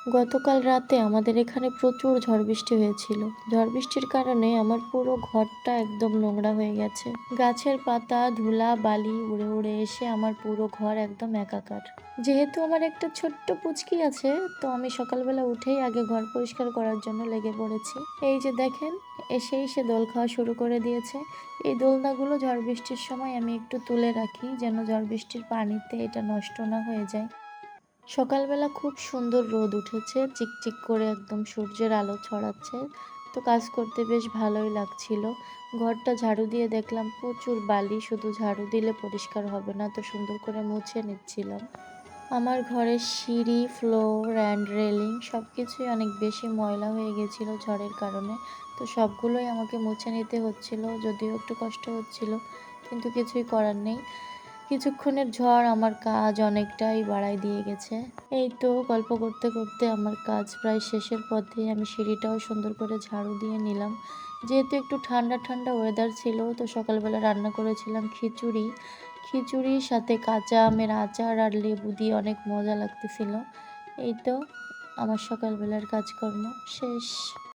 গতকাল রাতে আমাদের এখানে প্রচুর ঝড় বৃষ্টি হয়েছিল। ঝড় বৃষ্টির কারণে আমার পুরো ঘরটা একদম নোংরা হয়ে গেছে। গাছের পাতা, ধুলা, বালি উড়ে উড়ে এসে আমার পুরো ঘর একদম একাকার। যেহেতু আমার একটা ছোট্ট পুচকি আছে, তো আমি সকালবেলা উঠেই আগে ঘর পরিষ্কার করার জন্য লেগে পড়েছি। এই যে দেখেন, এসেই সে দোল খাওয়া শুরু করে দিয়েছে। এই দোলনাগুলো ঝড় বৃষ্টির সময় আমি একটু তুলে রাখি, যেন ঝড় বৃষ্টির পানিতে এটা নষ্ট না হয়ে যায়। সকালবেলা খুব সুন্দর রোদ উঠেছে, চিকচিক করে একদম সূর্যের আলো ছড়াচ্ছে। তো কাজ করতে বেশ ভালোই লাগছিল। ঘরটা ঝাড়ু দিয়ে দেখলাম প্রচুর বালি, শুধু ঝাড়ু দিলে পরিষ্কার হবে না, তো সুন্দর করে মুছে নিচ্ছিলাম। আমার ঘরের সিঁড়ি, ফ্লোর অ্যান্ড রেলিং সবকিছুই অনেক বেশি ময়লা হয়ে গেছিল ঝড়ের কারণে। তো সবগুলোই আমাকে মুছে নিতে হচ্ছিল, যদিও একটু কষ্ট হচ্ছিল, কিন্তু কিছুই করার নেই। কিছুক্ষণের ঝড় আমার কাজ অনেকটাই বাড়ায় দিয়ে গেছে। এই তো গল্প করতে করতে আমার কাজ প্রায় শেষের পথে। আমি সিঁড়িটাও সুন্দর করে ঝাড়ু দিয়ে নিলাম। যেহেতু একটু ঠান্ডা ঠান্ডা ওয়েদার ছিল, তো সকালবেলা রান্না করেছিলাম খিচুড়ি। খিচুড়ির সাথে কাঁচা আমের আচার আর লেবু দিয়ে অনেক মজা লাগতেছিল। এই তো আমার সকালবেলার কাজকর্ম শেষ।